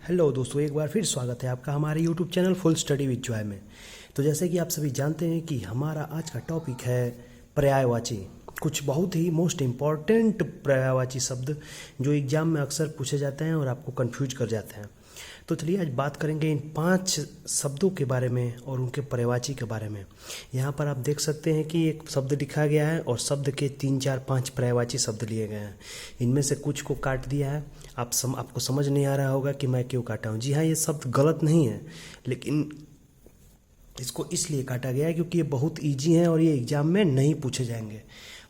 Hello दोस्तों, एक बार फिर स्वागत है आपका हमारे YouTube channel full study with Joy में। तो जैसे कि आप सभी जानते हैं कि हमारा आज का टॉपिक है पर्यायवाची। कुछ बहुत ही मोस्ट इम्पॉर्टेंट पर्यायवाची शब्द जो एग्जाम में अक्सर पूछे जाते हैं और आपको कंफ्यूज कर जाते हैं। तो चलिए आज बात करेंगे इन 5 शब्दों के बारे में और उनके पर्यायवाची के बारे में। यहाँ पर आप देख सकते हैं कि एक शब्द लिखा गया है और शब्द के 3, 4, 5 पर्यायवाची शब्द लिए गए हैं। इनमें से कुछ को काट दिया है। आपको समझ नहीं आ रहा होगा कि मैं क्यों काटा हूँ। जी हाँ, ये शब्द गलत नहीं है, लेकिन इसको इसलिए काटा गया है क्योंकि ये बहुत ईजी हैं और ये एग्ज़ाम में नहीं पूछे जाएंगे।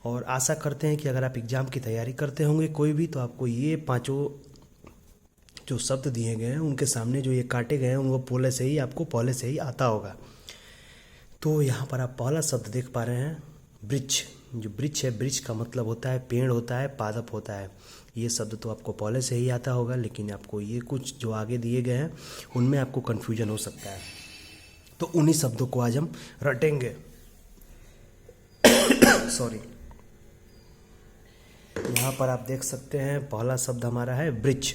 और आशा करते हैं कि अगर आप एग्ज़ाम की तैयारी करते होंगे कोई भी, तो आपको ये 5 जो शब्द दिए गए हैं उनके सामने जो ये काटे गए हैं उनको पहले से ही आता होगा। तो यहाँ पर आप पहला शब्द देख पा रहे हैं, वृक्ष। जो वृक्ष है, वृक्ष का मतलब होता है पेड़ होता है, पादप होता है। ये शब्द तो आपको पहले से ही आता होगा, लेकिन आपको ये कुछ जो आगे दिए गए हैं उनमें आपको कन्फ्यूजन हो सकता है। तो उन्हीं शब्दों को आज हम रटेंगे। सॉरी। यहाँ पर आप देख सकते हैं पहला शब्द हमारा है वृक्ष।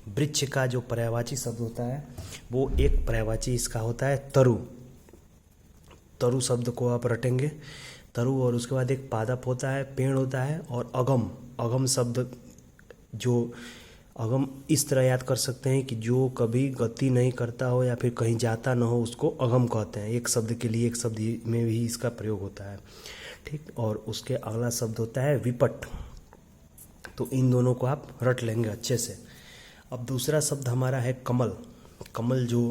वृक्ष का जो पर्यायवाची शब्द होता है वो एक पर्यायवाची इसका होता है तरु। तरु शब्द को आप रटेंगे, तरु। और उसके बाद एक पादप होता है, पेड़ होता है, और अगम। अगम शब्द जो अगम इस तरह याद कर सकते हैं कि जो कभी गति नहीं करता हो या फिर कहीं जाता ना हो उसको अगम कहते हैं। एक शब्द के लिए एक शब्द में भी इसका प्रयोग होता है, ठीक। और उसके अगला शब्द होता है विपट। तो इन दोनों को आप रट लेंगे अच्छे से। अब दूसरा शब्द हमारा है कमल। कमल जो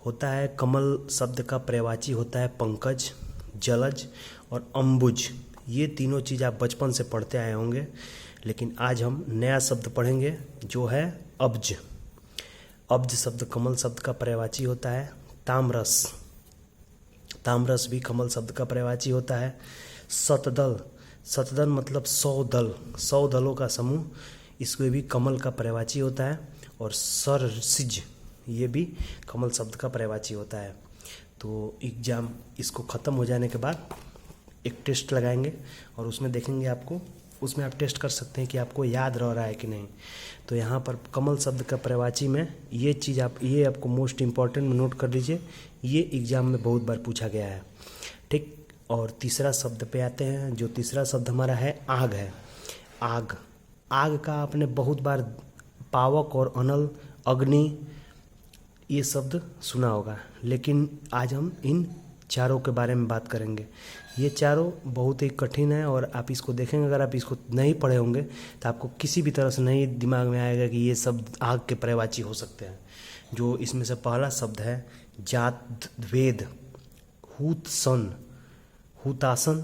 होता है, कमल शब्द का पर्यायवाची होता है पंकज, जलज और अम्बुज। ये तीनों चीज़ आप बचपन से पढ़ते आए होंगे, लेकिन आज हम नया शब्द पढ़ेंगे जो है अब्ज। अब्ज शब्द कमल शब्द का पर्यायवाची होता है। तामरस। तामरस भी कमल शब्द का पर्यायवाची होता है। शतदल। शतदल मतलब 100 दल, 100 दलों का समूह, इसको भी कमल का पर्यायवाची होता है। और सरसिज, ये भी कमल शब्द का पर्यायवाची होता है। तो एग्ज़ाम इसको ख़त्म हो जाने के बाद एक टेस्ट लगाएंगे और उसमें देखेंगे आपको, उसमें आप टेस्ट कर सकते हैं कि आपको याद रह रहा है कि नहीं। तो यहाँ पर कमल शब्द का पर्यायवाची में ये चीज़ ये आपको मोस्ट इम्पॉर्टेंट में नोट कर लीजिए, ये एग्ज़ाम में बहुत बार पूछा गया है, ठीक। और तीसरा शब्द पे आते हैं। जो तीसरा शब्द हमारा है आग है। आग। आग का आपने बहुत बार पावक और अनल, अग्नि, ये शब्द सुना होगा, लेकिन आज हम इन चारों के बारे में बात करेंगे। ये चारों बहुत ही कठिन है और आप इसको देखेंगे, अगर आप इसको नहीं पढ़े होंगे तो आपको किसी भी तरह से नहीं दिमाग में आएगा कि ये शब्द आग के पर्यायवाची हो सकते हैं। जो इसमें से पहला शब्द है जात वेद, हुतसन, हुतासन,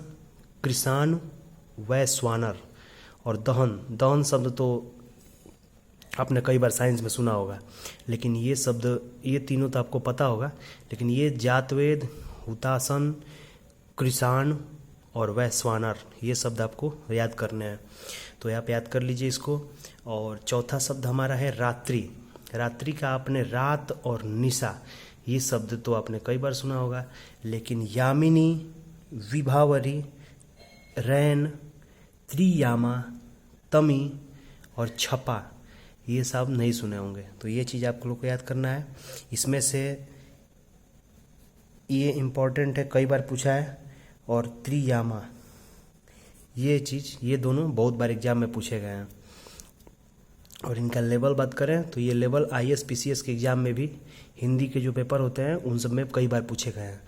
कृषाण, वैश्वानर और दहन। दहन शब्द तो आपने कई बार साइंस में सुना होगा, लेकिन ये शब्द, ये तीनों तो आपको पता होगा, लेकिन ये जातवेद, हुतासन, कृषाण और वैश्वानर, ये शब्द आपको याद करने हैं। तो आप याद कर लीजिए इसको। और चौथा शब्द हमारा है रात्रि। रात्रि का आपने रात और निशा, ये शब्द तो आपने कई बार सुना होगा, लेकिन यामिनी, विभावरी, रैन, त्रियामा, तमी और छपा, ये सब नहीं सुने होंगे। तो ये चीज़ आप लोग को याद करना है। इसमें से ये इम्पॉर्टेंट है, कई बार पूछा है। और त्रियामा, ये चीज़, ये दोनों बहुत बार एग्जाम में पूछे गए हैं। और इनका लेवल बात करें तो ये लेवल IAS PCS के एग्ज़ाम में भी, हिंदी के जो पेपर होते हैं उन सब में कई बार पूछे गए हैं।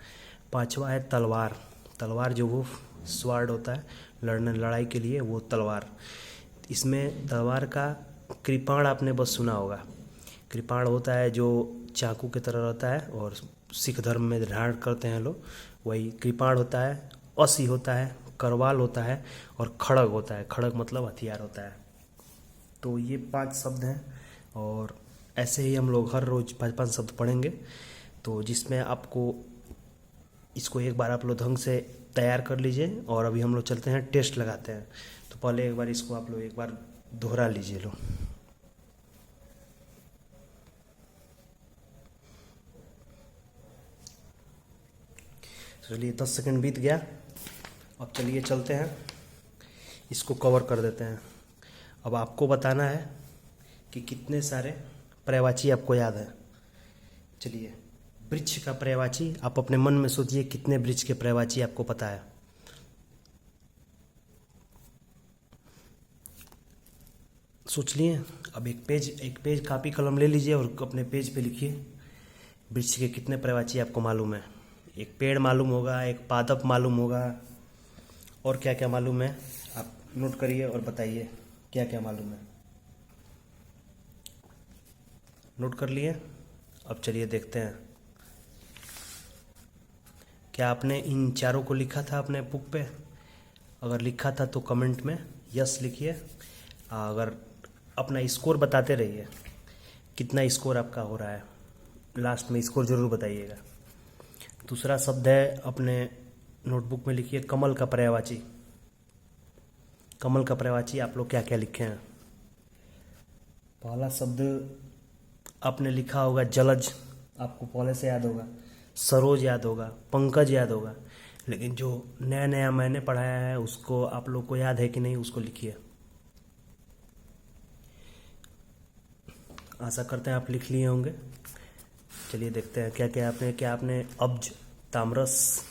पांचवा है तलवार। तलवार जो वो स्वार्ड होता है लड़ाई के लिए, वो तलवार। इसमें तलवार का कृपाण आपने बस सुना होगा। कृपाण होता है जो चाकू की तरह रहता है और सिख धर्म में धारण करते हैं लोग, वही कृपाण होता है। असी होता है, करवाल होता है और खड़ग होता है। खड़ग मतलब हथियार होता है। तो ये 5 शब्द हैं और ऐसे ही हम लोग हर रोज़ 5-5 शब्द पढ़ेंगे। तो जिसमें आपको इसको एक बार आप लोग ढंग से तैयार कर लीजिए और अभी हम लोग चलते हैं टेस्ट लगाते हैं। तो पहले एक बार इसको आप लोग एक बार दोहरा लीजिए लो। चलिए 10 सेकंड बीत गया। अब चलिए चलते हैं, इसको कवर कर देते हैं। अब आपको बताना है कि कितने सारे पर्यायवाची आपको याद है? चलिए, वृक्ष का पर्यायवाची आप अपने मन में सोचिए, कितने वृक्ष के पर्यायवाची आपको पता है? सोच लिए? अब एक पेज कापी कलम ले लीजिए और अपने पेज पे लिखिए वृक्ष के कितने पर्यायवाची आपको मालूम है। एक पेड़ मालूम होगा, एक पादप मालूम होगा, और क्या क्या मालूम है आप नोट करिए और बताइए क्या क्या मालूम है। नोट कर लिए? अब चलिए देखते हैं, क्या आपने इन चारों को लिखा था अपने बुक पे? अगर लिखा था तो कमेंट में यस लिखिए। अगर अपना स्कोर बताते रहिए, कितना स्कोर आपका हो रहा है, लास्ट में स्कोर ज़रूर बताइएगा। दूसरा शब्द है, अपने नोटबुक में लिखिए कमल का पर्यायवाची। कमल का पर्यायवाची आप लोग क्या क्या लिखे हैं? पहला शब्द आपने लिखा होगा जलज, आपको पहले से याद होगा। सरोज याद होगा, पंकज याद होगा, लेकिन जो नया नया मैंने पढ़ाया है उसको आप लोग को याद है कि नहीं, उसको लिखिए। आशा करते हैं आप लिख लिए होंगे। चलिए देखते हैं क्या आपने अब्ज, तामरस,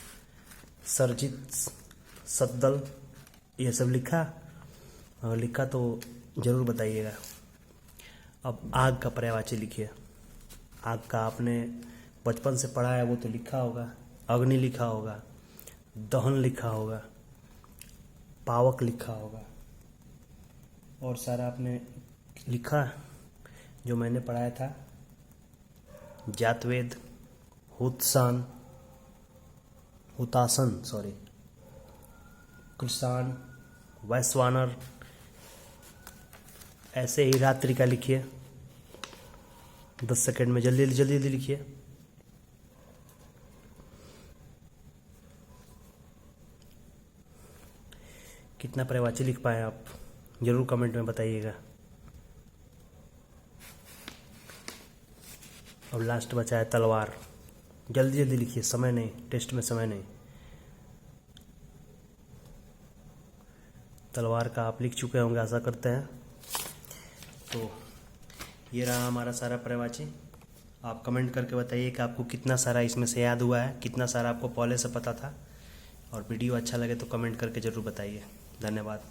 सरजित, सद्दल ये सब लिखा? अगर लिखा तो ज़रूर बताइएगा। अब आग का पर्यायवाची लिखिए। आग का आपने बचपन से पढ़ा है वो तो लिखा होगा, अग्नि लिखा होगा, दहन लिखा होगा, पावक लिखा होगा, और सारा आपने लिखा जो मैंने पढ़ाया था। जातवेद, हुतासन, कृषाण, वैश्वानर, ऐसे ही रात्रि का लिखिए। 10 सेकंड में जल्दी जल्दी लिखिए। कितना पर्यायवाची लिख पाए आप ज़रूर कमेंट में बताइएगा। अब लास्ट बचा है तलवार। जल्दी जल्दी लिखिए, समय नहीं, टेस्ट में समय नहीं। तलवार का आप लिख चुके होंगे आशा करते हैं। तो ये रहा हमारा सारा पर्यायवाची। आप कमेंट करके बताइए कि आपको कितना सारा इसमें से याद हुआ है, कितना सारा आपको पहले से पता था। और वीडियो अच्छा लगे तो कमेंट करके ज़रूर बताइए। धन्यवाद।